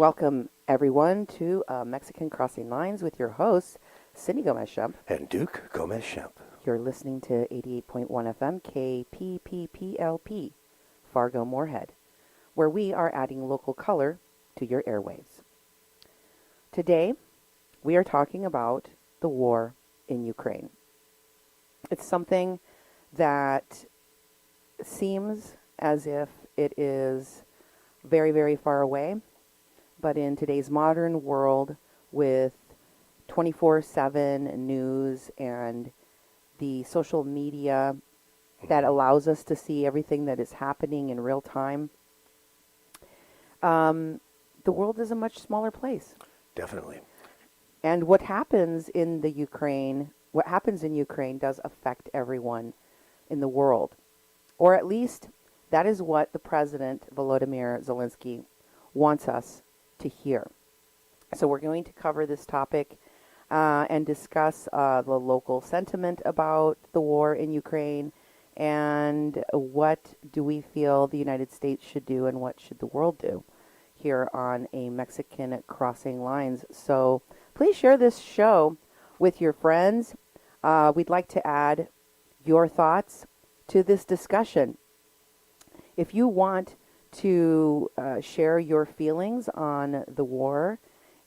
Welcome, everyone, to Mexican Crossing Lines with your hosts, Cindy Gomez-Schempp. And Duke Gomez-Schempp. You're listening to 88.1 FM KPPPLP, Fargo Moorhead, where we are adding local color to your airwaves. Today, we are talking about the war in Ukraine. It's something that seems as if it is very, very far away. But in today's modern world with 24/7 news and the social media that allows us to see everything that is happening in real time, the world is a much smaller place. Definitely. And what happens in Ukraine does affect everyone in the world. Or at least that is what the president, Volodymyr Zelensky, wants us to hear. So we're going to cover this topic and discuss the local sentiment about the war in Ukraine and what do we feel the United States should do and what should the world do here on a Mexican Crossing Lines. So please share this show with your friends. We'd like to add your thoughts to this discussion. If you want to share your feelings on the war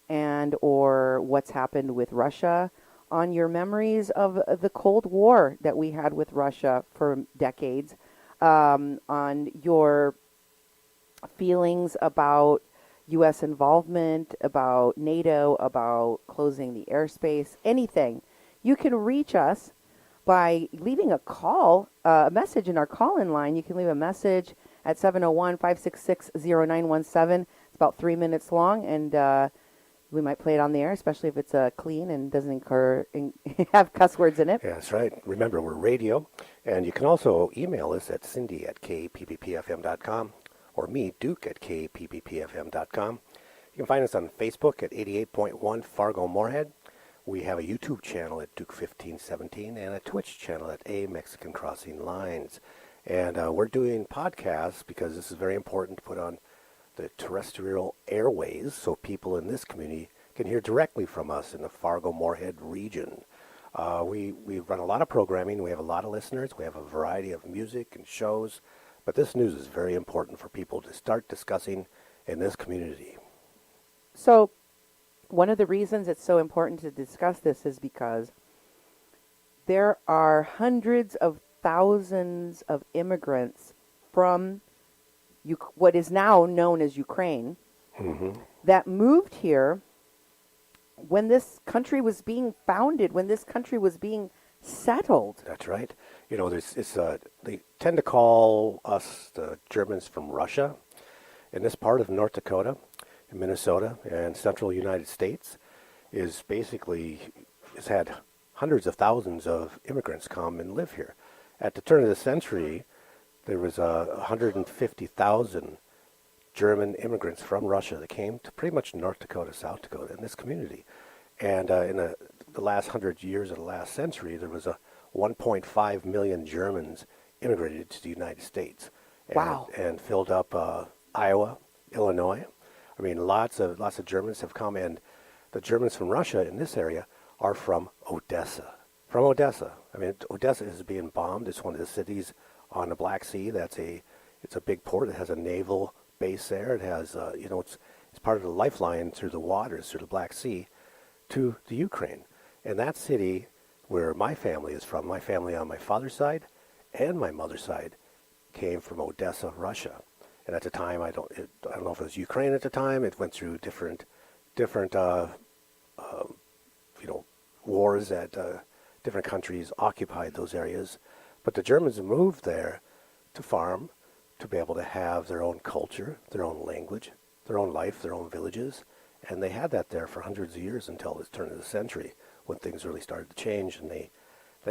and or what's happened with Russia, on your memories of the Cold War that we had with Russia for decades, on your feelings about U.S. involvement, about NATO, about closing the airspace, anything, you can reach us by leaving a message in our call-in line. You can leave a message at 701-566-0917. It's about 3 minutes long, and we might play it on the air, especially if it's clean and doesn't have cuss words in it. Yeah, that's right. Remember, we're radio, and you can also email us at cindy@kpppfm.com or me, Duke, at kpppfm.com. You can find us on Facebook at 88.1 Fargo Moorhead. We have a YouTube channel at Duke1517 and a Twitch channel at A Mexican Crossing Lines. And we're doing podcasts because this is very important to put on the terrestrial airways so people in this community can hear directly from us in the Fargo Moorhead region. We run a lot of programming. We have a lot of listeners. We have a variety of music and shows. But this news is very important for people to start discussing in this community. So one of the reasons it's so important to discuss this is because there are hundreds of thousands of immigrants from what is now known as Ukraine that moved here when this country was being founded, when this country was being settled. That's right. You know, they tend to call us the Germans from Russia. In this part of North Dakota, in Minnesota, and central United States has had hundreds of thousands of immigrants come and live here. At the turn of the century, there was 150,000 German immigrants from Russia that came to pretty much North Dakota, South Dakota, in this community. And in the last 100 years of the last century, there was 1.5 million Germans immigrated to the United States. Wow. And filled up Iowa, Illinois. I mean, lots of Germans have come, and the Germans from Russia in this area are from Odessa. From Odessa. I mean, Odessa is being bombed. It's one of the cities on the Black Sea. It's a big port. It has a naval base there. It has, it's part of the lifeline through the waters, through the Black Sea, to the Ukraine. And that city, where my family is from, my family on my father's side and my mother's side, came from Odessa, Russia. And at the time, I don't know if it was Ukraine at the time. It went through different wars that different countries occupied those areas. But the Germans moved there to farm, to be able to have their own culture, their own language, their own life, their own villages. And they had that there for hundreds of years until the turn of the century when things really started to change. And they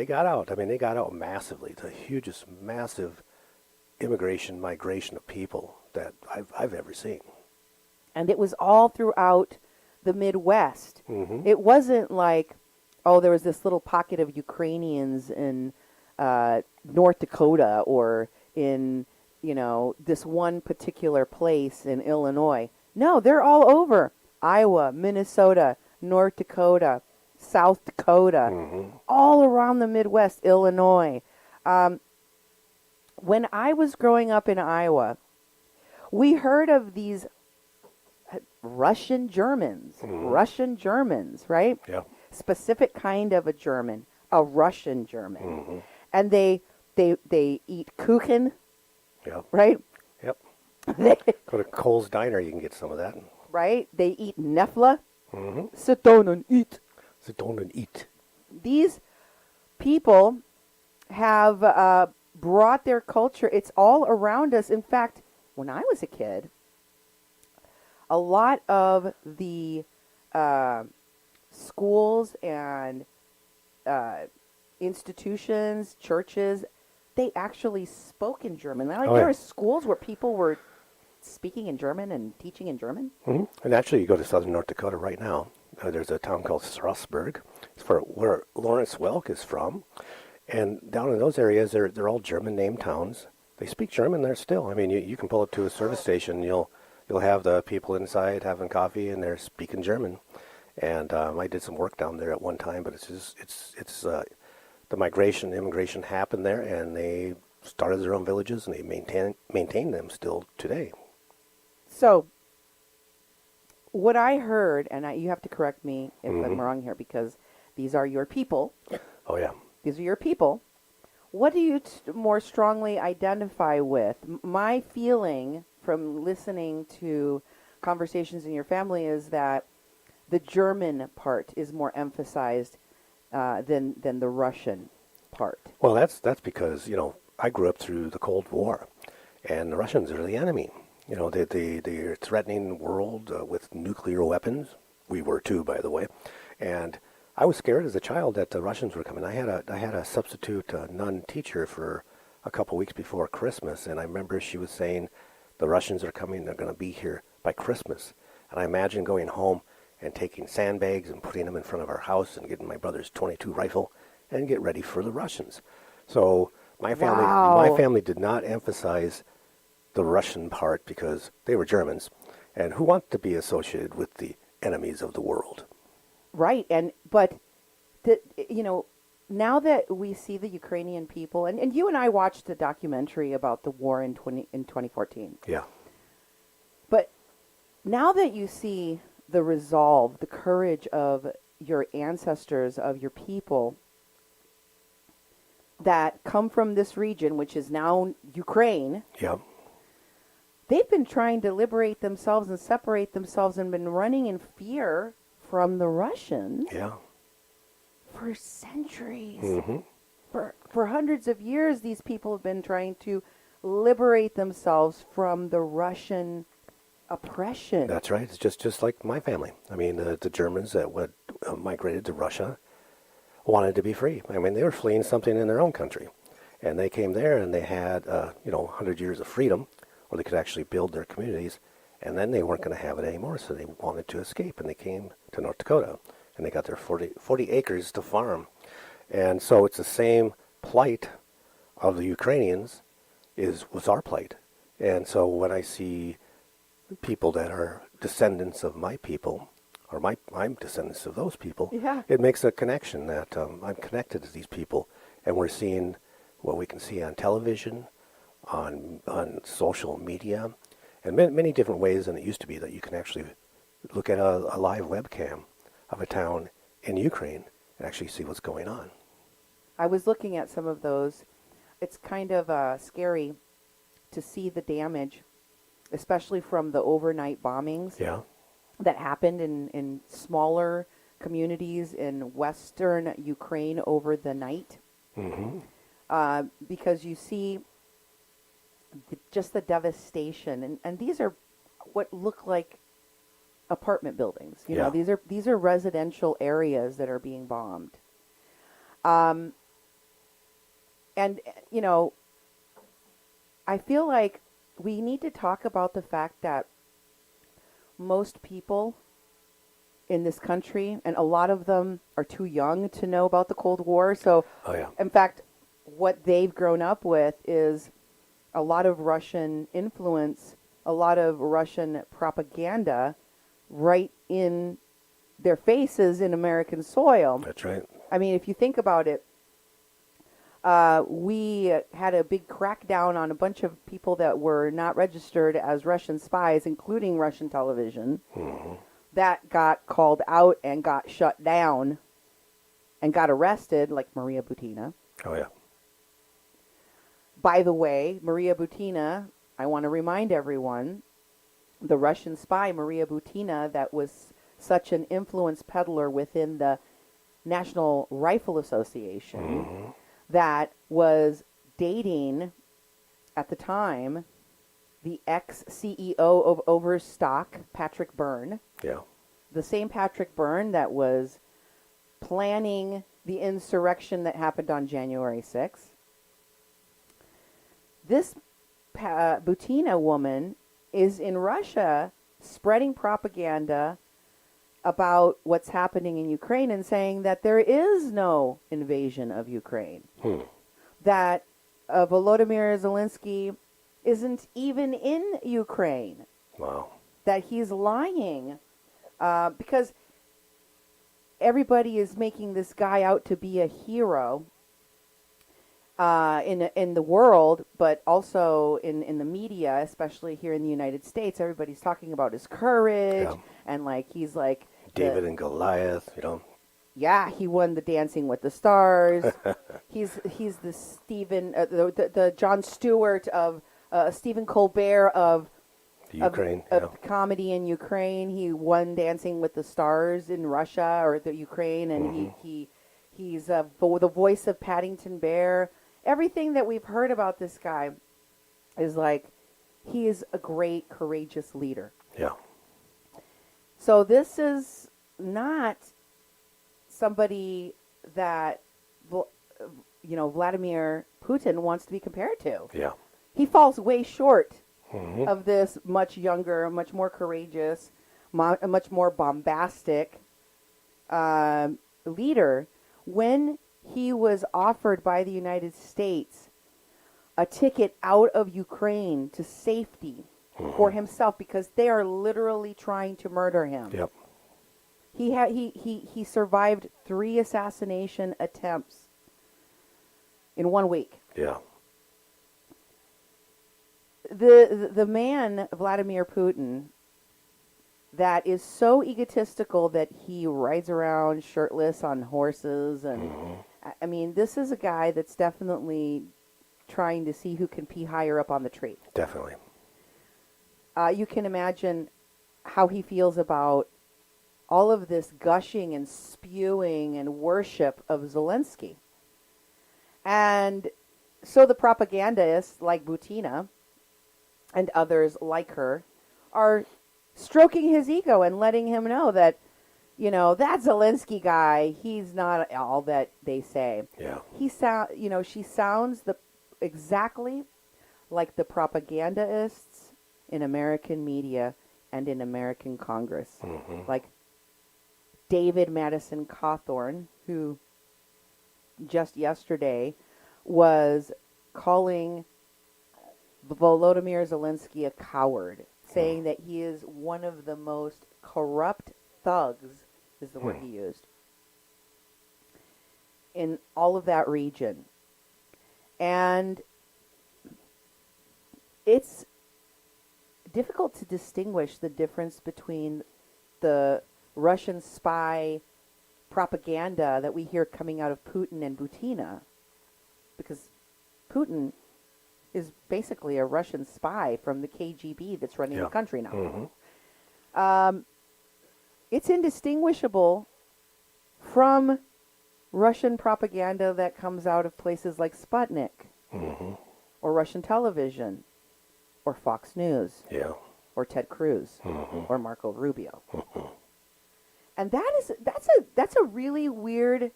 got out. I mean, they got out massively. The hugest, massive migration of people that I've ever seen. And it was all throughout the Midwest. Mm-hmm. It wasn't like, there was this little pocket of Ukrainians in North Dakota or in, this one particular place in Illinois. No, they're all over. Iowa, Minnesota, North Dakota, South Dakota, all around the Midwest, Illinois. Um, when I was growing up in Iowa, we heard of these Russian Germans, right? Yeah. Specific kind of a German, a Russian German. And they eat Kuchen, Yeah. right? Yep. They, Go to Cole's Diner, you can get some of that. right? They eat Nefla. Mm-hmm. Sit down and eat. Sit down and eat. These people have brought their culture. It's all around us. In fact, when I was a kid, a lot of the schools and institutions, churches, they actually spoke in German. Like there were schools where people were speaking in German and teaching in German. And actually, you go to southern North Dakota right now. There's a town called Strasburg. It's where Lawrence Welk is from. And down in those areas, they're all German-named towns. They speak German there still. I mean, you can pull up to a service station, you'll have the people inside having coffee, and they're speaking German. And I did some work down there at one time, but it's the immigration happened there, and they started their own villages, and they maintain them still today. So, what I heard, and you have to correct me if I'm wrong here, because these are your people. Oh, yeah. These are your people. What do you more strongly identify with? My feeling from listening to conversations in your family is that the German part is more emphasized than the Russian part. Well, that's because, I grew up through the Cold War, and the Russians are the enemy. They're threatening the world with nuclear weapons. We were too, by the way. And I was scared as a child that the Russians were coming. I had a substitute nun teacher for a couple weeks before Christmas, and I remember she was saying, the Russians are coming, they're going to be here by Christmas. And I imagine going home and taking sandbags and putting them in front of our house and getting my brother's .22 rifle and get ready for the Russians. So my family did not emphasize the Russian part because they were Germans, and who want to be associated with the enemies of the world? Right, but now that we see the Ukrainian people, and you and I watched a documentary about the war in 2014. Yeah. But now that you see the resolve, the courage of your ancestors, of your people that come from this region, which is now Ukraine. Yeah. They've been trying to liberate themselves and separate themselves and been running in fear from the Russians. Yeah. For centuries. Mm-hmm. For hundreds of years, these people have been trying to liberate themselves from the Russian oppression. That's right. It's just like my family. I mean, the Germans that migrated to Russia wanted to be free. I mean, they were fleeing something in their own country. And they came there and they had, 100 years of freedom, where they could actually build their communities. And then they weren't going to have it anymore, so they wanted to escape. And they came to North Dakota, and they got their 40 acres to farm. And so it's the same plight of the Ukrainians was our plight. And so when I see people that are descendants of my people, or I'm descendants of those people, Yeah. It makes a connection that I'm connected to these people. And we're seeing what we can see on television, on social media, and many different ways than it used to be, that you can actually look at a live webcam of a town in Ukraine and actually see what's going on. I was looking at some of those. It's kind of scary to see the damage, especially from the overnight bombings that happened in smaller communities in western Ukraine over the night. Mm-hmm. Because you see just the devastation, and these are what look like apartment buildings. You know, these are residential areas that are being bombed. And I feel like we need to talk about the fact that most people in this country, and a lot of them are too young to know about the Cold War. So, in fact, what they've grown up with is a lot of Russian influence, a lot of Russian propaganda right in their faces in American soil. That's right. I mean, if you think about it, we had a big crackdown on a bunch of people that were not registered as Russian spies, including Russian television, that got called out and got shut down and got arrested, like Maria Butina. Oh, yeah. By the way, Maria Butina, I want to remind everyone, the Russian spy Maria Butina that was such an influence peddler within the National Rifle Association that was dating, at the time, the ex-CEO of Overstock, Patrick Byrne. Yeah. The same Patrick Byrne that was planning the insurrection that happened on January 6th. This Butina woman is in Russia spreading propaganda about what's happening in Ukraine and saying that there is no invasion of Ukraine. That Volodymyr Zelensky isn't even in Ukraine. Wow. That he's lying because everybody is making this guy out to be a hero in the world, but also in the media, especially here in the United States. Everybody's talking about his courage and like he's like David and Goliath, Yeah, he won the Dancing with the Stars. he's the Stephen the Jon Stewart of Stephen Colbert of Ukraine, of comedy in Ukraine. He won Dancing with the Stars in Russia or the Ukraine, and he's the voice of Paddington Bear. Everything that we've heard about this guy is like he is a great, courageous leader. Yeah. So this is not somebody that Vladimir Putin wants to be compared to. Yeah. He falls way short of this much younger, much more courageous, much more bombastic leader. When he was offered by the United States a ticket out of Ukraine to safety for himself because they are literally trying to murder him. Yep. He survived 3 assassination attempts in 1 week. Yeah. The man, Vladimir Putin, that is so egotistical that he rides around shirtless on horses. And I mean, this is a guy that's definitely trying to see who can pee higher up on the tree. Definitely. You can imagine how he feels about all of this gushing and spewing and worship of Zelensky. And so the propagandists like Butina and others like her are stroking his ego and letting him know that, that Zelensky guy, he's not all that they say. Yeah. She sounds exactly like the propagandists in American media and in American Congress. Like David Madison Cawthorn, who just yesterday was calling Volodymyr Zelensky a coward, saying that he is one of the most corrupt thugs, is the word he used, in all of that region. And it's difficult to distinguish the difference between the Russian spy propaganda that we hear coming out of Putin and Butina, because Putin is basically a Russian spy from the KGB that's running the country now. It's indistinguishable from Russian propaganda that comes out of places like Sputnik or Russian television or Fox News or Ted Cruz or Marco Rubio. And that's a really weird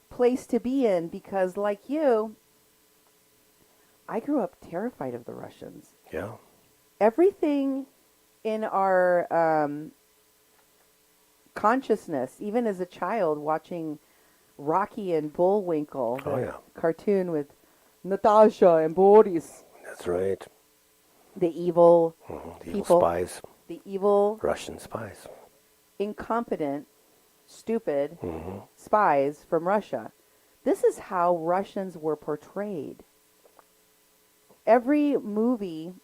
place to be in because, like you, I grew up terrified of the Russians. Yeah. Everything in our consciousness, even as a child, watching Rocky and Bullwinkle, the cartoon with Natasha and Boris. That's right. the evil The evil people, spies, the evil, Russian spies. incompetent, stupid Hmm. spies from Russia. This is how Russians were portrayed. Every movie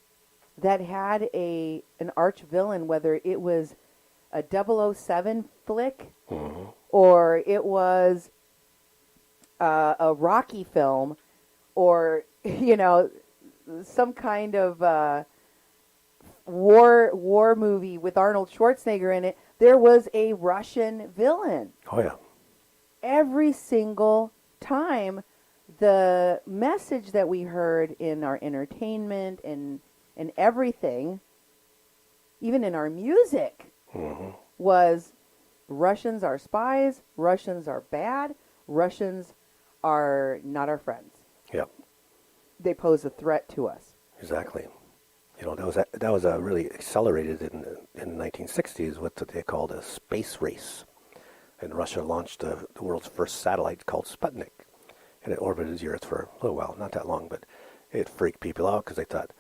that had an arch villain, whether it was a 007 flick Hmm. or it was a Rocky film or some kind of war movie with Arnold Schwarzenegger in it, there was a Russian villain. Oh yeah. Every single time, the message that we heard in our entertainment and everything, even in our music, Hmm. was Russians are spies, Russians are bad, Russians are not our friends. Yep. They pose a threat to us. Exactly. That was really accelerated in the 1960s. What they called a space race, and Russia launched the world's first satellite called Sputnik, and it orbited the Earth for a little while, not that long, but it freaked people out because they thought,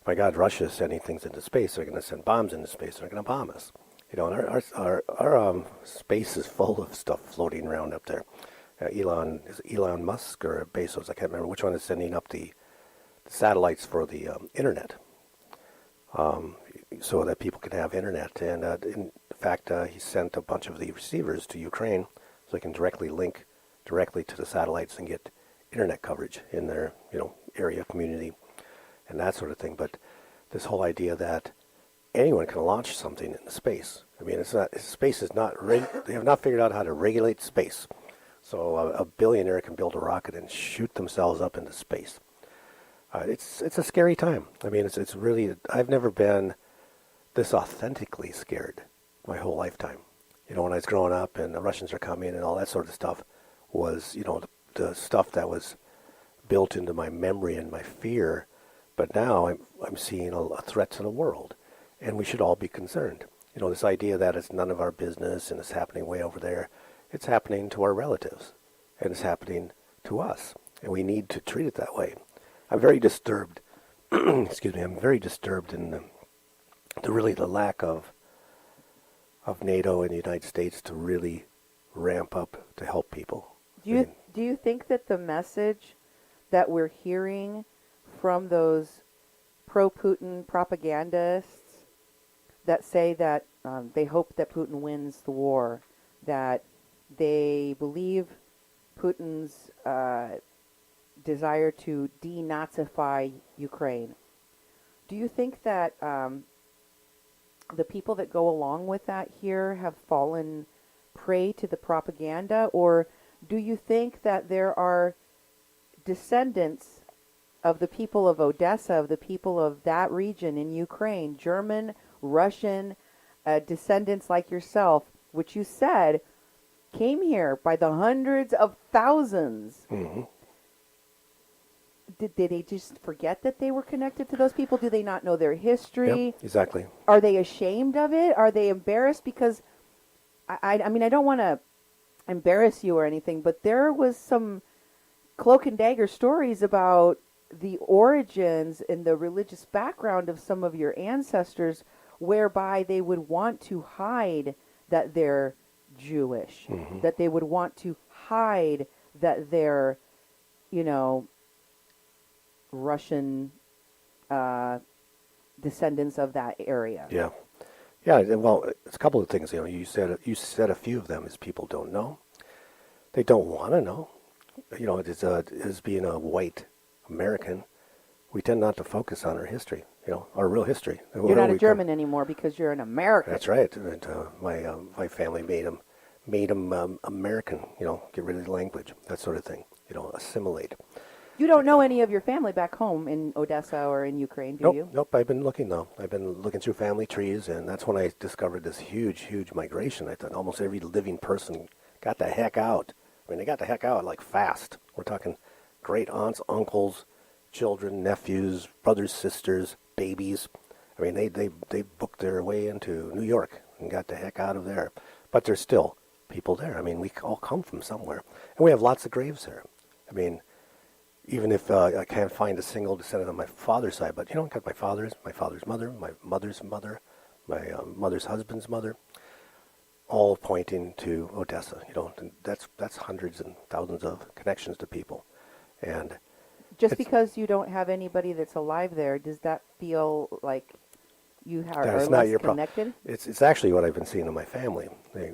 my God, Russia's sending things into space. They're going to send bombs into space. They're going to bomb us. And our space is full of stuff floating around up there. Elon Musk or Bezos? I can't remember which one is sending up the satellites for the internet, so that people can have internet. And in fact, he sent a bunch of the receivers to Ukraine so they can link directly to the satellites and get internet coverage in their area, community, and that sort of thing. But this whole idea that anyone can launch something into space. I mean, space is not. They have not figured out how to regulate space. So a billionaire can build a rocket and shoot themselves up into space. It's a scary time. I mean, it's really. I've never been this authentically scared my whole lifetime. When I was growing up and the Russians are coming and all that sort of stuff was, the stuff that was built into my memory and my fear. But now I'm seeing a threat to the world, and we should all be concerned. This idea that it's none of our business and it's happening way over there. It's happening to our relatives, and it's happening to us, and we need to treat it that way. I'm very disturbed. Excuse me. I'm very disturbed in the lack of NATO and the United States to really ramp up to help people. Do you think that the message that we're hearing from those pro-Putin propagandists that say that they hope that Putin wins the war, that they believe Putin's desire to denazify Ukraine, do you think that the people that go along with that here have fallen prey to the propaganda, or do you think that there are descendants of the people of Odessa, of the people of that region in Ukraine, German, Russian descendants like yourself, which you said came here by the hundreds of thousands? Mm-hmm. Did they just forget that they were connected to those people? Do they not know their history? Yep, exactly. Are they ashamed of it? Are they embarrassed? Because, I mean, I don't want to embarrass you or anything, but there was some cloak and dagger stories about the origins and the religious background of some of your ancestors, whereby they would want to hide that they're Jewish, Mm-hmm. that they would want to hide that they're, Russian descendants of that area. Yeah. Yeah, well, it's a couple of things. You said a few of them is people don't know. They don't want to know. As being a white American, we tend not to focus on our history. Our real history. You're not a German anymore because you're an American. That's right. And, my family made them American. Get rid of the language, that sort of thing. Assimilate. You don't know any of your family back home in Odessa or in Ukraine, do you? Nope. I've been looking, though. I've been looking through family trees, and that's when I discovered this huge migration. I thought almost every living person got the heck out. I mean, they got the heck out, like, fast. We're talking great aunts, uncles, children, nephews, brothers, sisters, babies. I mean, they booked their way into New York and got the heck out of there. But there's still people there. I mean, we all come from somewhere. And we have lots of graves there. I mean, even if I can't find a single descendant on my father's side, but I got my father's mother, my mother's mother, my mother's husband's mother, all pointing to Odessa. And that's hundreds and thousands of connections to people, and Just because you don't have anybody that's alive there, does that feel like you are that's not less your problem. connected? It's actually what I've been seeing in my family.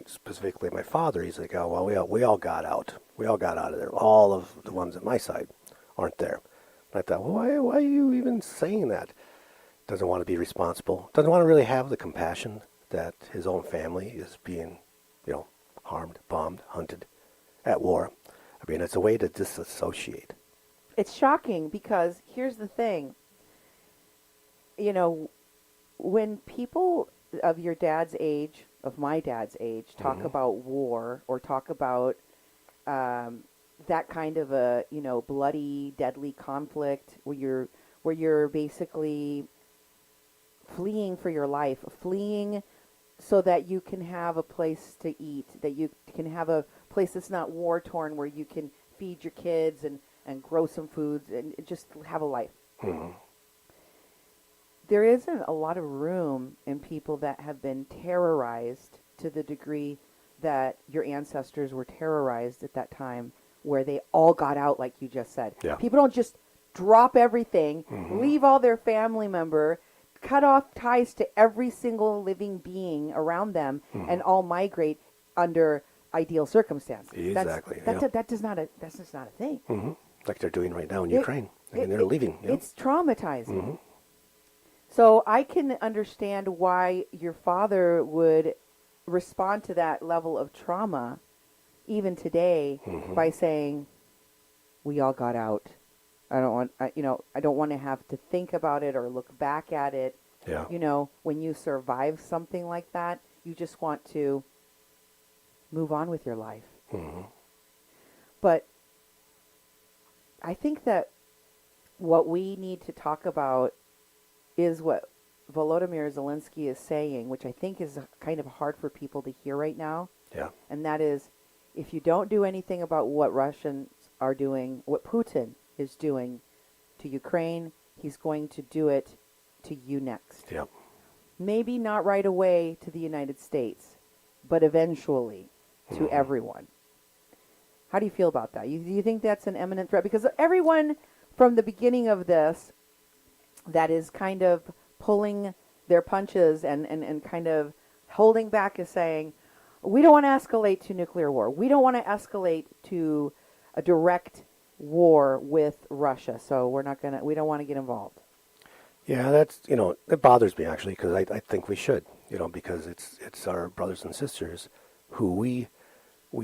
Specifically, my father. He's like, oh well, we all got out. We all got out of there. All of the ones at my side aren't there. And I thought, well, why are you even saying that? Doesn't want to be responsible. Doesn't want to really have the compassion that his own family is being, harmed, bombed, hunted, at war. I mean, it's a way to disassociate. It's shocking because here's the thing. When people of your dad's age, of my dad's age, talk about war or talk about that kind of a bloody, deadly conflict where you're basically fleeing for your life, fleeing so that you can have a place to eat, that you can have a place that's not war torn, where you can feed your kids and grow some foods and just have a life. Mm-hmm. There isn't a lot of room in people that have been terrorized to the degree that your ancestors were terrorized at that time, where they all got out, like you just said. Yeah. People don't just drop everything, Mm-hmm. leave all their family member, cut off ties to every single living being around them, and all migrate under ideal circumstances. Exactly. That's just not a thing. Mm-hmm. Like they're doing right now in Ukraine. They're leaving. Yep. It's traumatizing. Mm-hmm. So I can understand why your father would respond to that level of trauma, even today, by saying, "We all got out. I don't want to have to think about it or look back at it." Yeah. When you survive something like that, you just want to move on with your life. Mm-hmm. But I think that what we need to talk about is what Volodymyr Zelensky is saying, which I think is kind of hard for people to hear right now. Yeah. And that is, if you don't do anything about what Russians are doing, what Putin is doing to Ukraine, he's going to do it to you next. Yep. Maybe not right away to the United States, but eventually to everyone. How do you feel about that? Do you think that's an imminent threat? Because everyone from the beginning of this that is kind of pulling their punches and kind of holding back is saying, we don't want to escalate to nuclear war. We don't want to escalate to a direct war with Russia. So we don't want to get involved. Yeah, that's, it bothers me actually, because I think we should, because it's our brothers and sisters who we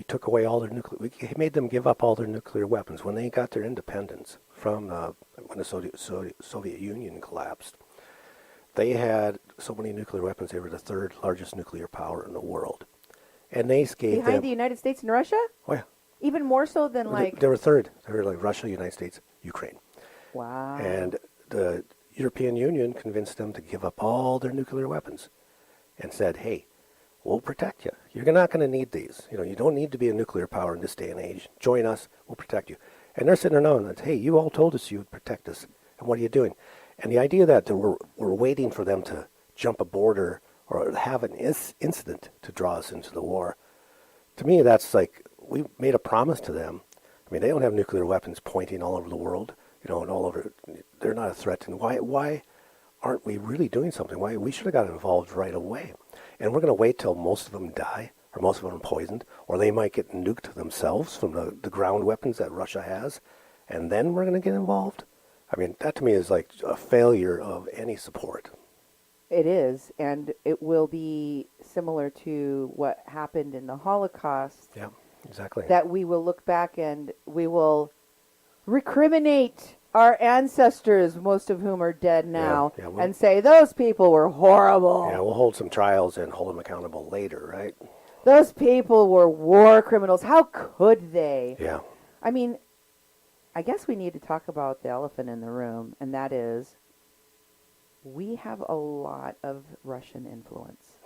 took away all their we made them give up all their nuclear weapons when they got their independence from when the Soviet Union collapsed. They had so many nuclear weapons; they were the third largest nuclear power in the world, and they gave behind the United States and Russia. Oh yeah, even more so than they were third. They were like Russia, United States, Ukraine. Wow. And the European Union convinced them to give up all their nuclear weapons, and said, "Hey, we'll protect you. You're not going to need these. You don't need to be a nuclear power in this day and age. Join us. We'll protect you." And they're sitting there knowing that, hey, you all told us you would protect us, and what are you doing? And the idea that we're waiting for them to jump a border or have an incident to draw us into the war, to me, that's like we made a promise to them. I mean, they don't have nuclear weapons pointing all over the world, and all over. They're not a threat. And why aren't we really doing something? Why we should have got involved right away. And we're going to wait till most of them die, or most of them are poisoned, or they might get nuked themselves from the ground weapons that Russia has, and then we're going to get involved? I mean, that to me is like a failure of any support. It is, and it will be similar to what happened in the Holocaust. Yeah, exactly. That we will look back and we will recriminate our ancestors, most of whom are dead now, and say, those people were horrible. Yeah, we'll hold some trials and hold them accountable later, right? Those people were war criminals. How could they? Yeah. I mean, I guess we need to talk about the elephant in the room, and that is we have a lot of Russian influence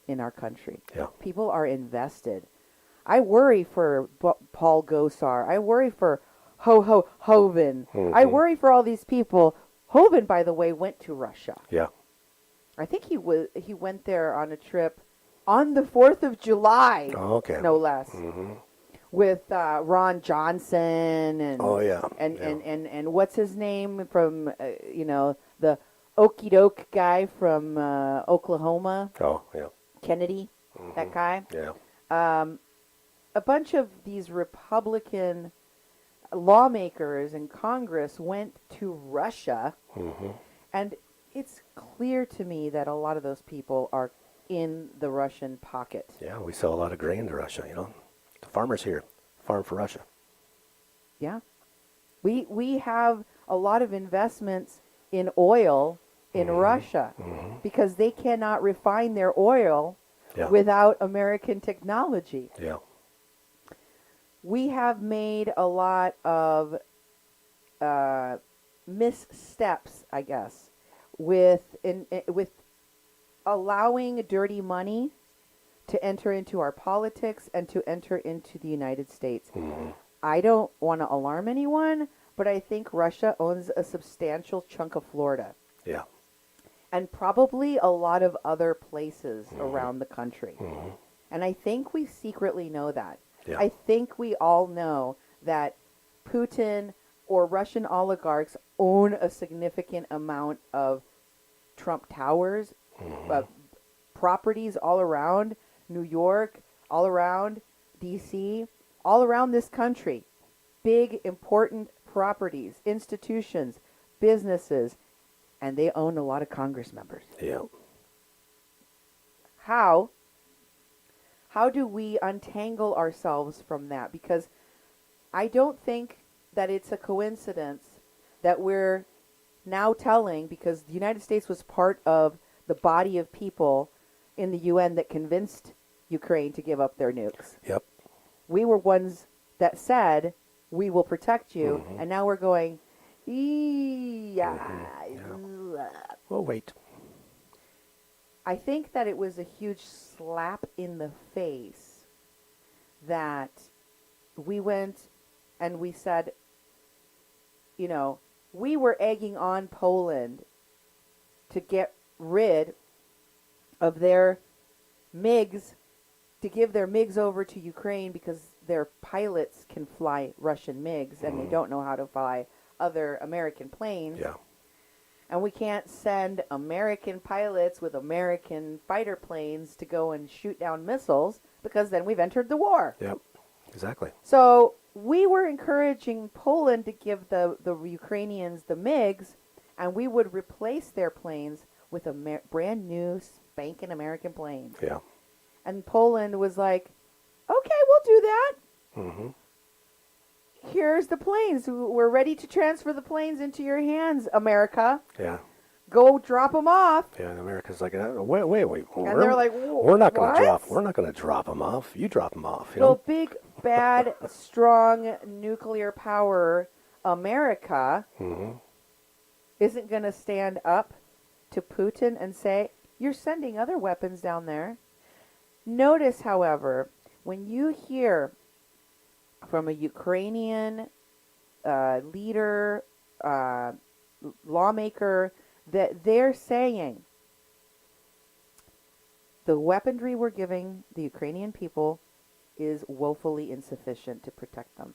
in our country. Yeah. People are invested. I worry for Paul Gosar. I worry for Hoven. I worry for all these people. Hoven, by the way, went to Russia. Yeah. I think he went there on a trip on the 4th of July, Oh, okay. no less, with Ron Johnson Oh, yeah. and what's his name from the okey doke guy from Oklahoma, Oh, yeah. Kennedy, that guy. Yeah. A bunch of these Republican lawmakers in Congress went to Russia, and it's clear to me that a lot of those people are in the Russian pocket. Yeah, we sell a lot of grain to Russia, you know. The farmers here farm for Russia. Yeah. We have a lot of investments in oil in Russia because they cannot refine their oil without American technology. Yeah. We have made a lot of missteps, I guess, with allowing dirty money to enter into our politics and to enter into the United States. I don't want to alarm anyone, but I think Russia owns a substantial chunk of Florida. Yeah. And probably a lot of other places around the country. And I think we secretly know that. Yeah. I think we all know that Putin or Russian oligarchs own a significant amount of Trump Towers, properties all around New York, all around D.C., all around this country. Big, important properties, institutions, businesses, and they own a lot of Congress members. Yeah. How do we untangle ourselves from that? Because I don't think that it's a coincidence that we're now telling, because the United States was part of the body of people in the UN that convinced Ukraine to give up their nukes. Yep. We were ones that said, we will protect you, and now we're going, Well, wait. I think that it was a huge slap in the face that we went and we said, we were egging on Poland to get rid of their MiGs, to give their MiGs over to Ukraine because their pilots can fly Russian MiGs and they don't know how to fly other American planes. Yeah. And we can't send American pilots with American fighter planes to go and shoot down missiles because then we've entered the war. Yep. Exactly. So we were encouraging Poland to give the Ukrainians the MiGs, and we would replace their planes with a brand new spanking American plane. Yeah. And Poland was like, okay, we'll do that. Here's the planes. We're ready to transfer the planes into your hands, America. Yeah. Go drop them off. Yeah, and America's like, wait. And they're like, we're not going to what? We're not going to drop them off. You drop them off. You Well, know? big, bad, strong nuclear power America isn't going to stand up to Putin and say, you're sending other weapons down there. Notice, however, when you hear from a Ukrainian leader, lawmaker, that they're saying the weaponry we're giving the Ukrainian people is woefully insufficient to protect them.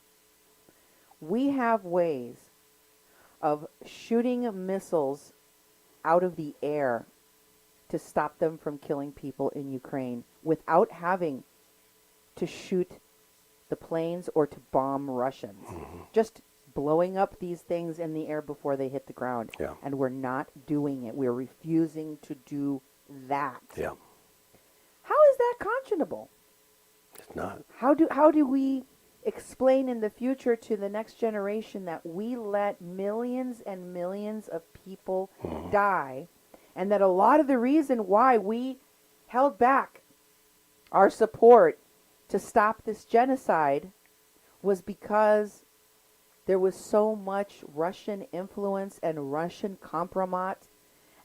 We have ways of shooting missiles out of the air to stop them from killing people in Ukraine without having to shoot the planes or to bomb Russians. Just blowing up these things in the air before they hit the ground. Yeah. And we're not doing it. We're refusing to do that. Yeah. How is that conscionable? It's not. How do we explain in the future to the next generation that we let millions and millions of people die, and that a lot of the reason why we held back our support to stop this genocide was because there was so much Russian influence and Russian compromise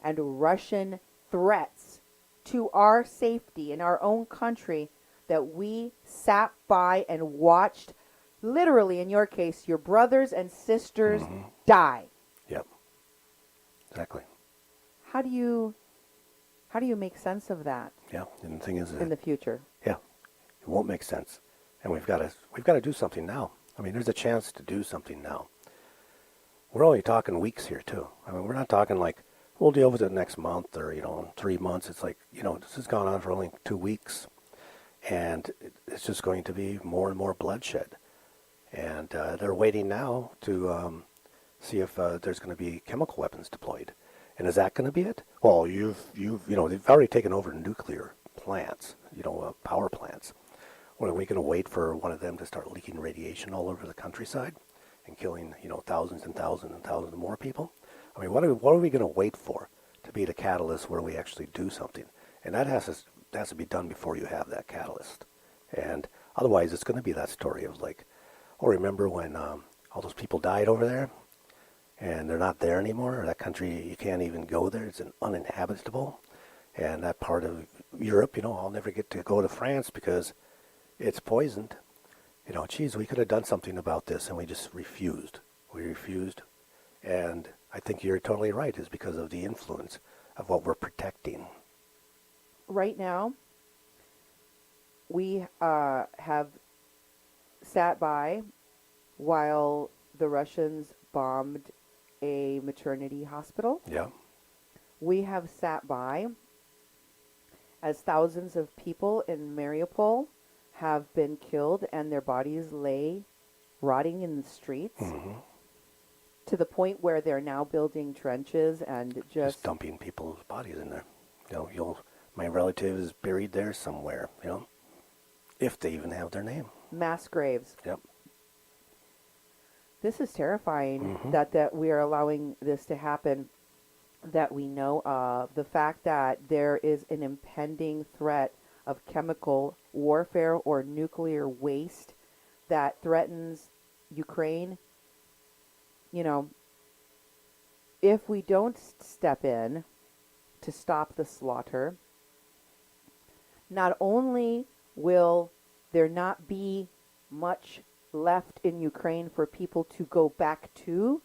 and Russian threats to our safety in our own country that we sat by and watched literally, in your case, your brothers and sisters die. Yep. Exactly. How do you make sense of that Yeah. And the thing is in that, the future? yeah, it won't make sense. And we've got to do something now. I mean, there's a chance to do something now. We're only talking weeks here too. I mean, we're not talking like we'll deal with it next month or, in 3 months. It's like, this has gone on for only 2 weeks, and it's just going to be more and more bloodshed. And they're waiting now to see if there's going to be chemical weapons deployed. And is that going to be it? Well, they've already taken over nuclear plants, power plants. What, are we going to wait for one of them to start leaking radiation all over the countryside and killing, thousands and thousands and thousands more people? I mean, what are we going to wait for to be the catalyst where we actually do something? And that has to be done before you have that catalyst. And otherwise, it's going to be that story of like, oh, remember when all those people died over there? And they're not there anymore. Or that country, you can't even go there. It's uninhabitable. And that part of Europe, I'll never get to go to France because it's poisoned. Geez, we could have done something about this, and we just refused. We refused. And I think you're totally right, is because of the influence of what we're protecting. Right now, we have sat by while the Russians bombed a maternity hospital. Yeah. We have sat by as thousands of people in Mariupol have been killed and their bodies lay rotting in the streets, to the point where they're now building trenches and just dumping people's bodies in there. My relative is buried there somewhere, if they even have their name. mass graves. Yep. This is terrifying that we are allowing this to happen, that we know of. The fact that there is an impending threat of chemical warfare or nuclear waste that threatens Ukraine. If we don't step in to stop the slaughter, not only will there not be much left in Ukraine for people to go back to,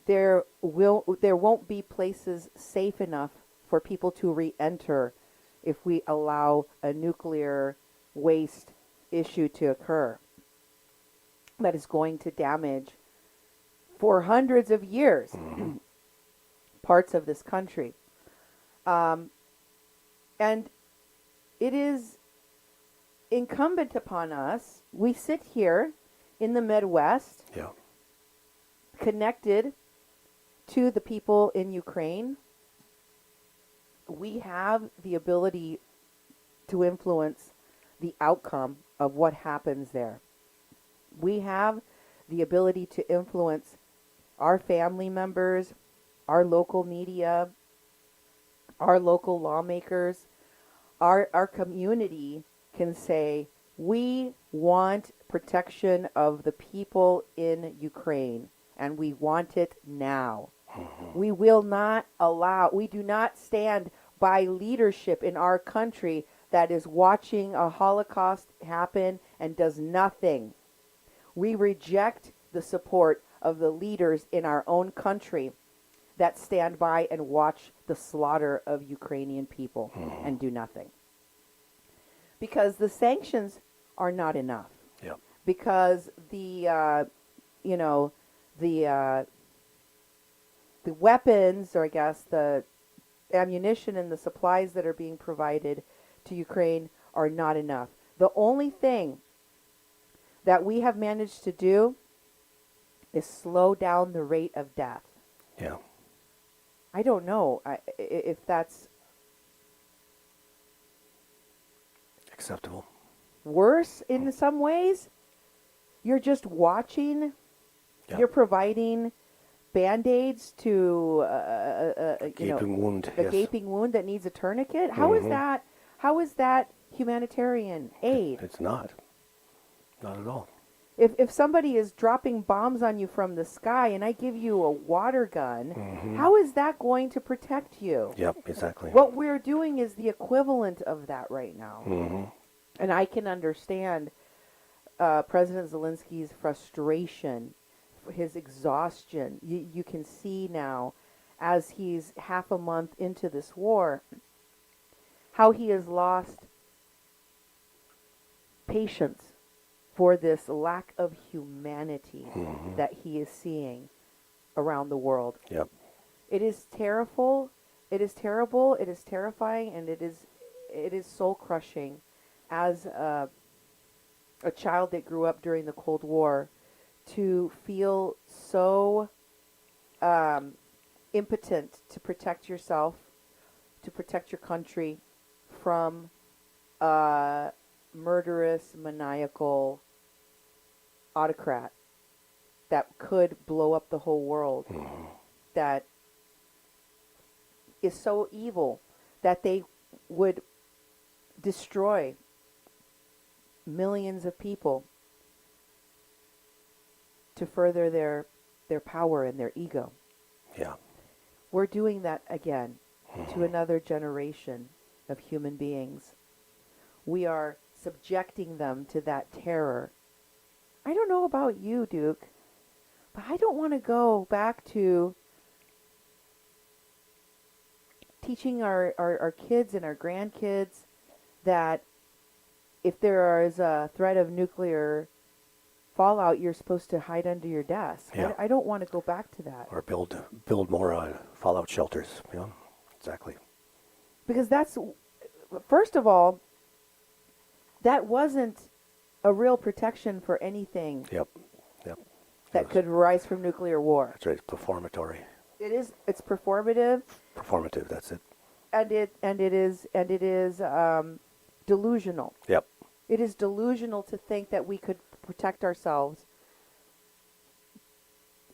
there won't be places safe enough for people to re-enter if we allow a nuclear waste issue to occur that is going to damage for hundreds of years parts of this country. And it is incumbent upon us. We sit here in the Midwest, Yeah. connected to the people in Ukraine. We have the ability to influence the outcome of what happens there. We have the ability to influence our family members, our local media, our local lawmakers. Our community can say, we want protection of the people in Ukraine, and we want it now. We will not allow, we do not stand by leadership in our country that is watching a Holocaust happen and does nothing. We reject the support of the leaders in our own country that stand by and watch the slaughter of Ukrainian people and do nothing. Because the sanctions are not enough. Yep. Because the weapons, or I guess the ammunition and the supplies that are being provided to Ukraine are not enough. The only thing that we have managed to do is slow down the rate of death. Yeah. I don't know if that's Acceptable. worse in some ways. You're just watching. Yeah. You're providing Band-Aids to Gaping wound. a Yes. gaping wound that needs a tourniquet. How is that? How is that humanitarian aid? It's not. Not at all. If somebody is dropping bombs on you from the sky and I give you a water gun, how is that going to protect you? Yep, exactly. What we're doing is the equivalent of that right now. And I can understand President Zelensky's frustration, his exhaustion. You can see now, as he's half a month into this war, how he has lost patience for this lack of humanity that he is seeing around the world. Yep. It is terrible. It is terrible. It is terrifying, and it is soul crushing. As a child that grew up during the Cold War, to feel so impotent to protect yourself, to protect your country from a murderous, maniacal autocrat that could blow up the whole world, that is so evil that they would destroy millions of people to further their power and their ego. Yeah. We're doing that again to another generation of human beings. We are subjecting them to that terror. I don't know about you, Duke, but I don't want to go back to teaching our kids and our grandkids that if there is a threat of nuclear fallout, you're supposed to hide under your desk. Yeah. I don't want to go back to that. Or build more fallout shelters. Yeah, exactly. Because that's, first of all, that wasn't a real protection for anything Yep. Yep. that could rise from nuclear war. That's right. It's performatory. It's performative, Performative. That's it. and it is delusional. Yep. It is delusional to think that we could protect ourselves.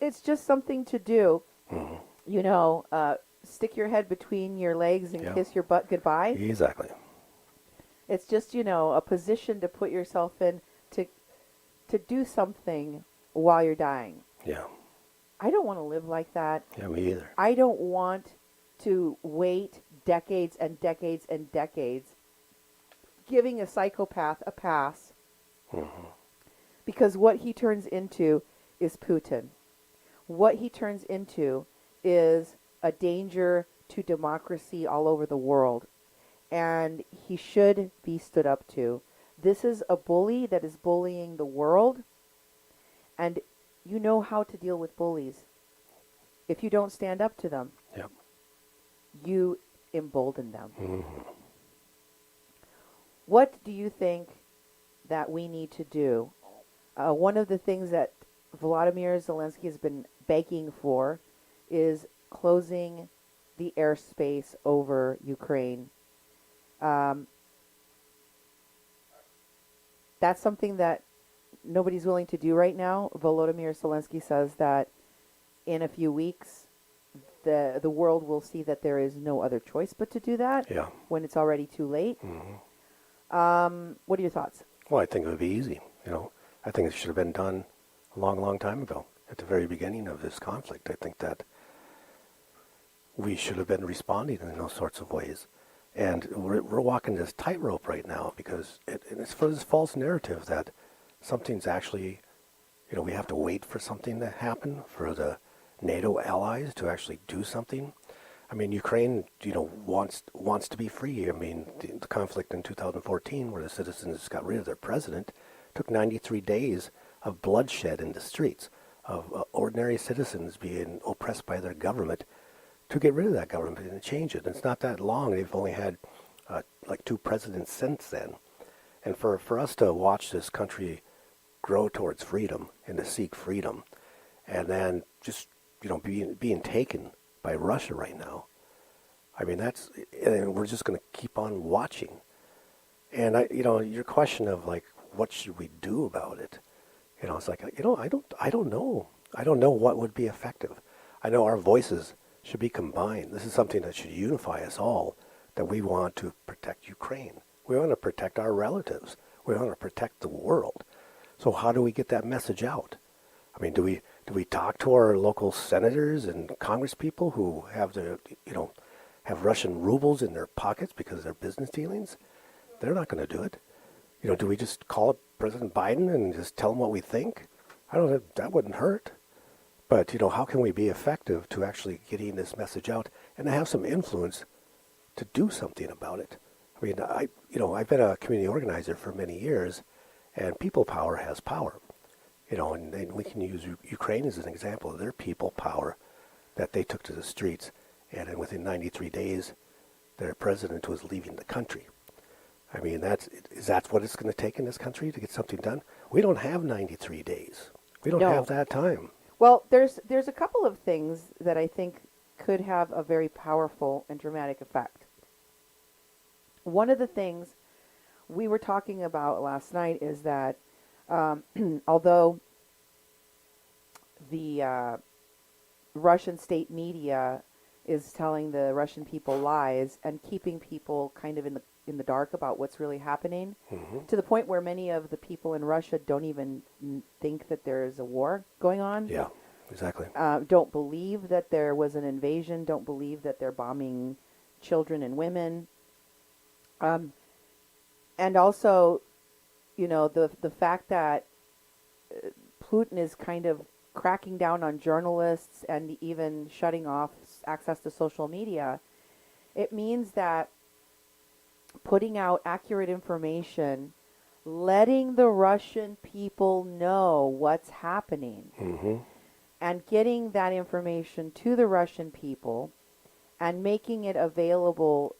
It's just something to do. You know, stick your head between your legs and kiss your butt goodbye. Exactly. It's just, you know, a position to put yourself in to do something while you're dying. Yeah. I don't want to live like that. Yeah, me either. I don't want to wait decades and decades and decades giving a psychopath a pass, because what he turns into is Putin. What he turns into is a danger to democracy all over the world, and he should be stood up to. This is a bully that is bullying the world, and you know how to deal with bullies. If you don't stand up to them, Yep. you embolden them. What do you think that we need to do? One of the things that Volodymyr Zelensky has been begging for is closing the airspace over Ukraine. That's something that nobody's willing to do right now. Volodymyr Zelensky says that in a few weeks, the world will see that there is no other choice but to do that. Yeah. When it's already too late. What are your thoughts? Well, I think it would be easy. You know, I think it should have been done a long, long time ago, at the very beginning of this conflict. I think that we should have been responding in those sorts of ways. And we're walking this tightrope right now because it's for this false narrative that something's actually, you know, we have to wait for something to happen, for the NATO allies to actually do something. I mean, Ukraine, you know, wants to be free. I mean, the conflict in 2014, where the citizens got rid of their president, took 93 days of bloodshed in the streets, of ordinary citizens being oppressed by their government, to get rid of that government and change it. And it's not that long. They've only had like 2 presidents since then. And for us to watch this country grow towards freedom and to seek freedom, and then just, you know, being taken by Russia right now, I mean, and we're just going to keep on watching. And you know, your question of like, what should we do about it? You know, it's like, you know, I don't know. I don't know what would be effective. I know our voices should be combined. This is something that should unify us all, that we want to protect Ukraine. We want to protect our relatives. We want to protect the world. So how do we get that message out? I mean, do we talk to our local senators and congresspeople who have have Russian rubles in their pockets because of their business dealings? They're not going to do it. You know, do we just call up President Biden and just tell him what we think? I don't know, that wouldn't hurt. But, how can we be effective to actually getting this message out and to have some influence to do something about it? I mean, I've been a community organizer for many years, and people power has power. And we can use Ukraine as an example of their people power that they took to the streets, and then within 93 days, their president was leaving the country. I mean, that's what it's going to take in this country to get something done? We don't have 93 days. We don't No. have that time. Well, there's a couple of things that I think could have a very powerful and dramatic effect. One of the things we were talking about last night is that although the Russian state media is telling the Russian people lies and keeping people kind of in the dark about what's really happening, to the point where many of the people in Russia don't even think that there is a war going on. Yeah, exactly. Don't believe that there was an invasion. Don't believe that they're bombing children and women. And also, the fact that Putin is kind of cracking down on journalists and even shutting off access to social media, it means that putting out accurate information, letting the Russian people know what's happening, and getting that information to the Russian people and making it available,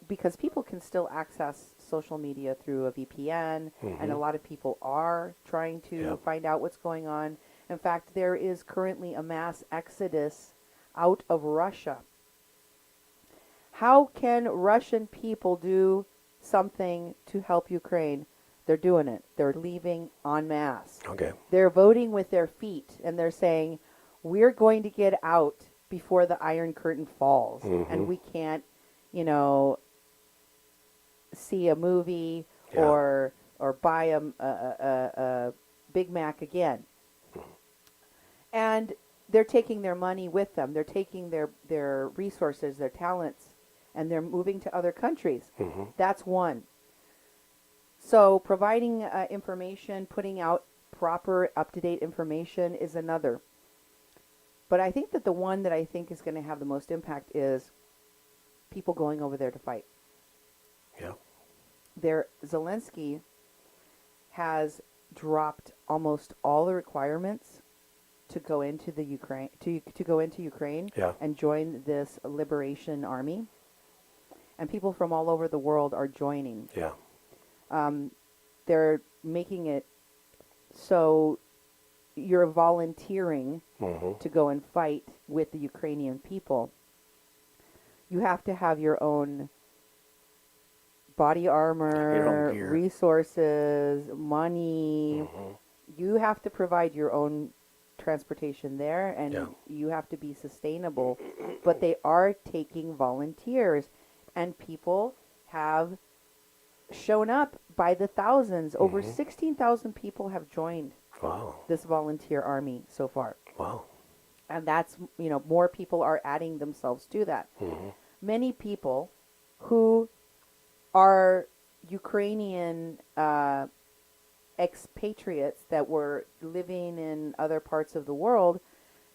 because people can still access social media through a VPN, and a lot of people are trying to find out what's going on. In fact, there is currently a mass exodus out of Russia. How can Russian people do something to help Ukraine? They're doing it. They're leaving en masse. Okay. They're voting with their feet, and they're saying, we're going to get out before the Iron Curtain falls. And we can't, see a movie or buy a Big Mac again. And they're taking their money with them. They're taking their resources, their talents, and they're moving to other countries. That's one. So providing information, putting out proper, up-to-date information is another. But I think that the one that I think is going to have the most impact is people going over there to fight. Yeah. Zelensky has dropped almost all the requirements to go into the Ukraine to go into Ukraine and join this liberation army, and people from all over the world are joining. Yeah. They're making it so you're volunteering to go and fight with the Ukrainian people. You have to have your own body armor, resources, money. You have to provide your own transportation there, and you have to be sustainable. But they are taking volunteers, and people have shown up by the thousands. Over 16,000 people have joined this volunteer army so far. Wow. And that's, more people are adding themselves to that. Many people who are Ukrainian expatriates that were living in other parts of the world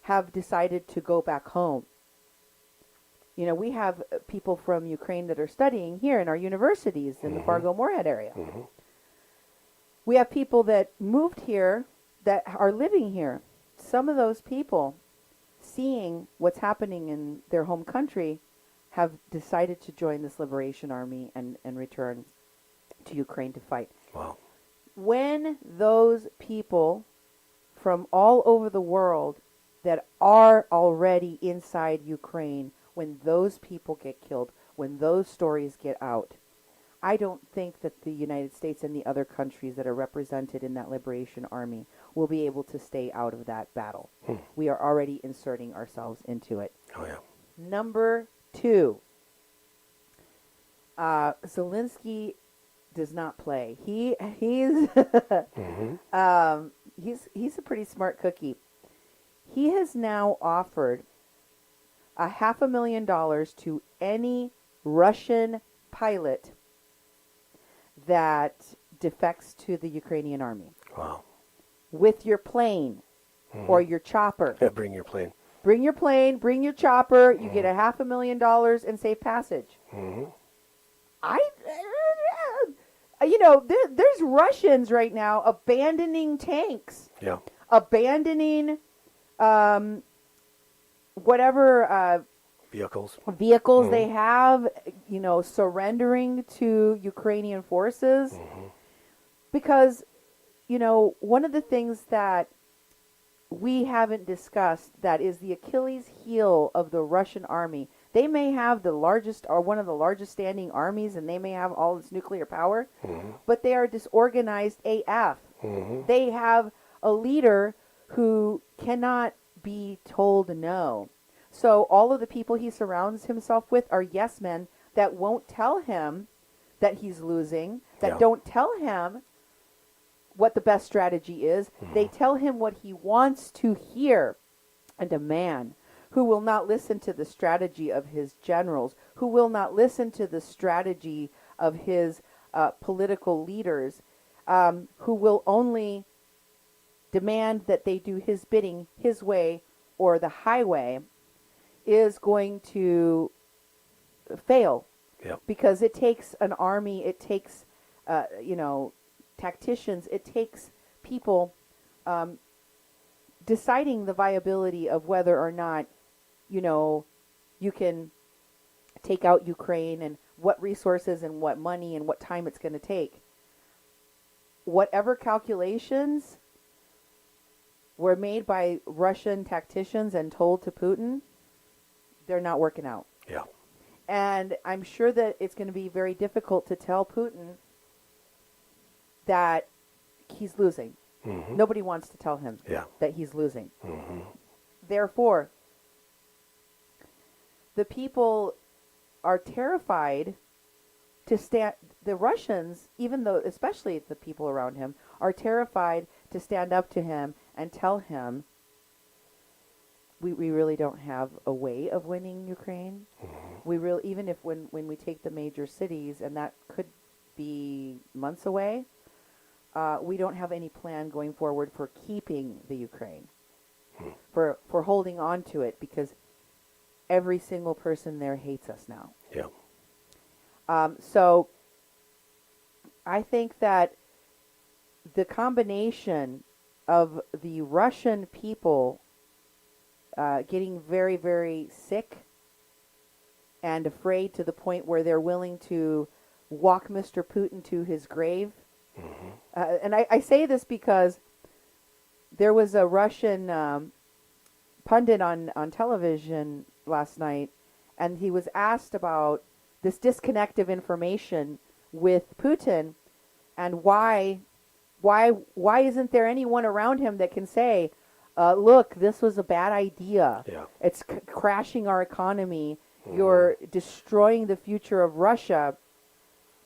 have decided to go back home. We have people from Ukraine that are studying here in our universities in the Fargo-Moorhead area. We have people that moved here that are living here. Some of those people, seeing what's happening in their home country, have decided to join this liberation army and return to Ukraine to fight. Wow. When those people from all over the world that are already inside Ukraine, when those people get killed, when those stories get out, I don't think that the United States and the other countries that are represented in that liberation army will be able to stay out of that battle. We are already inserting ourselves into it. Oh, yeah. Number 2, Zelensky does not play. He's he's a pretty smart cookie. He has now offered $500,000 to any Russian pilot that defects to the Ukrainian army Wow. with your plane or your chopper. Bring your plane. Bring your plane, bring your chopper. You get $500,000 and safe passage. Mm-hmm. There's Russians right now abandoning tanks, Yeah. abandoning whatever Vehicles. they have, surrendering to Ukrainian forces. Because, one of the things that we haven't discussed that is the Achilles heel of the Russian army. They may have the largest or one of the largest standing armies, and they may have all this nuclear power, but they are disorganized AF. They have a leader who cannot be told no. So all of the people he surrounds himself with are yes men that won't tell him that he's losing, that don't tell him what the best strategy is. They tell him what he wants to hear. And a man who will not listen to the strategy of his generals, who will not listen to the strategy of his political leaders, who will only demand that they do his bidding his way or the highway, is going to fail. Yep. Because it takes an army, it takes, tacticians, it takes people deciding the viability of whether or not, you can take out Ukraine and what resources and what money and what time it's going to take. Whatever calculations were made by Russian tacticians and told to Putin, they're not working out. Yeah. And I'm sure that it's going to be very difficult to tell Putin that he's losing. Nobody wants to tell him that he's losing. Therefore, the people are terrified to stand. The Russians, even though, especially the people around him, are terrified to stand up to him and tell him, we really don't have a way of winning Ukraine. We really, even if when we take the major cities, and that could be months away, we don't have any plan going forward for keeping the Ukraine, for holding on to it, because every single person there hates us now. Yeah. So I think that the combination of the Russian people getting very, very sick and afraid to the point where they're willing to walk Mr. Putin to his grave. And I say this because there was a Russian pundit on television last night, and he was asked about this disconnect of information with Putin, and why isn't there anyone around him that can say, look, this was a bad idea. Yeah. It's crashing our economy. You're destroying the future of Russia.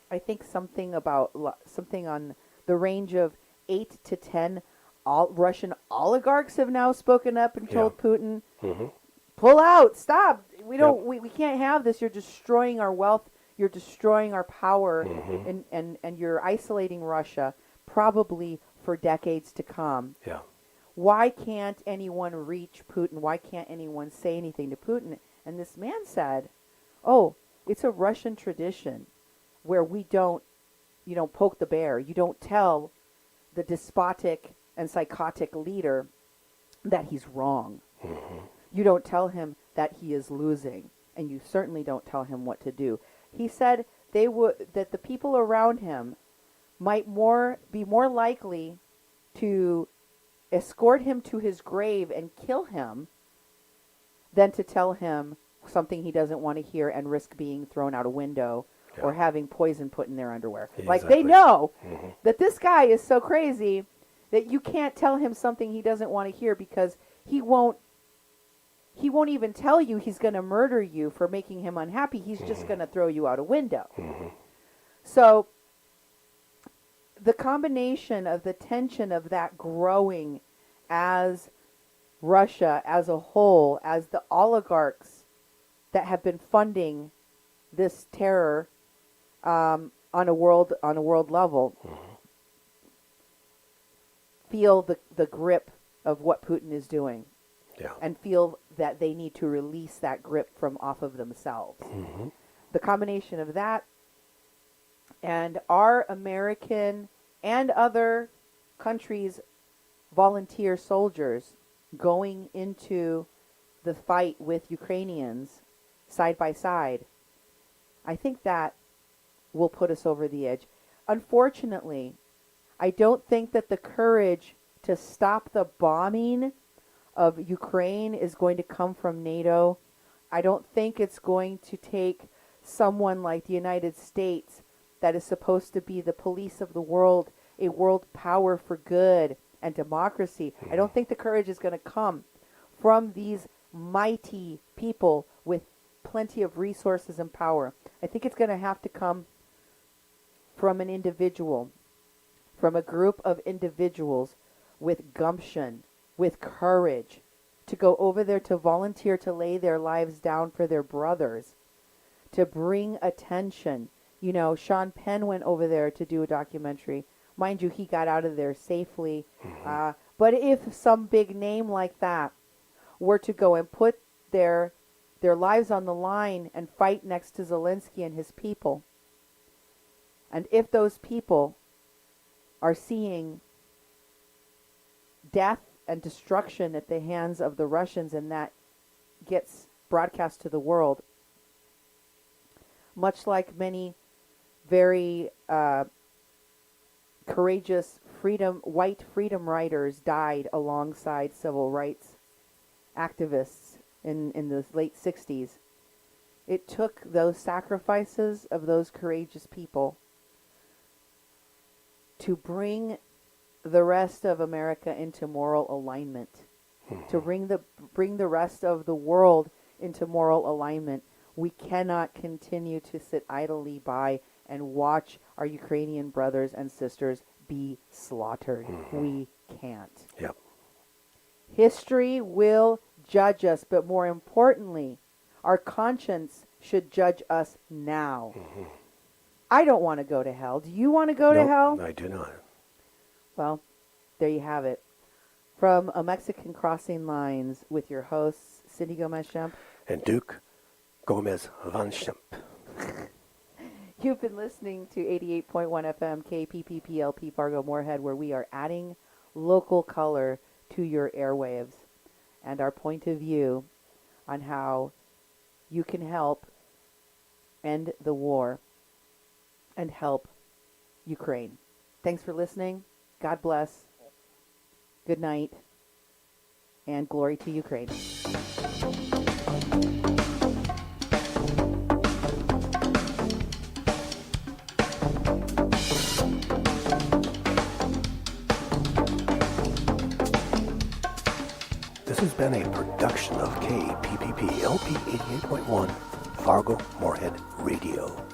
I think something on the range of 8 to 10 Russian oligarchs have now spoken up and told Putin, pull out, stop. We can't have this. You're destroying our wealth. You're destroying our power, and you're isolating Russia probably for decades to come. Yeah. Why can't anyone reach Putin? Why can't anyone say anything to Putin? And this man said, oh, it's a Russian tradition where we don't poke the bear. You don't tell the despotic and psychotic leader that he's wrong. You don't tell him that he is losing, and you certainly don't tell him what to do. He said that the people around him might be more likely to escort him to his grave and kill him than to tell him something he doesn't want to hear and risk being thrown out a window or having poison put in their underwear. Exactly. Like, they know that this guy is so crazy that you can't tell him something he doesn't want to hear, because he won't even tell you he's going to murder you for making him unhappy. He's just going to throw you out a window. So the combination of the tension of that growing as Russia as a whole, as the oligarchs that have been funding this terror on a world level, feel the grip of what Putin is doing Yeah. and feel that they need to release that grip from off of themselves. Mm-hmm. The combination of that and our American and other countries' volunteer soldiers going into the fight with Ukrainians side by side, I think that will put us over the edge. Unfortunately, I don't think that the courage to stop the bombing of Ukraine is going to come from NATO. I don't think it's going to take someone like the United States, that is supposed to be the police of the world, a world power for good and democracy. I don't think the courage is going to come from these mighty people with plenty of resources and power. I think it's going to have to come from an individual, from a group of individuals with gumption, with courage, to go over there to volunteer to lay their lives down for their brothers, to bring attention. You know, Sean Penn went over there to do a documentary. Mind you, he got out of there safely. But if some big name like that were to go and put their lives on the line and fight next to Zelensky and his people, and if those people are seeing death and destruction at the hands of the Russians, and that gets broadcast to the world, much like many very courageous white freedom riders died alongside civil rights activists in the late 60s. It took those sacrifices of those courageous people to bring the rest of America into moral alignment, to bring the rest of the world into moral alignment. We cannot continue to sit idly by and watch our Ukrainian brothers and sisters be slaughtered. We can't. Yep. History will judge us, but more importantly, our conscience should judge us now. I don't want to go to hell. Do you want to go to Nope, hell? I do not. Well, there you have it. From A Mexican Crossing Lines with your hosts, Cindy Gomez-Schempp. And Duke Gomez-Schempp. You've been listening to 88.1 FM KPPPLP Fargo Moorhead, where we are adding local color to your airwaves and our point of view on how you can help end the war and help Ukraine. Thanks for listening. God bless. Good night. And glory to Ukraine. This has been a production of KPPP LP 88.1 Fargo Moorhead Radio.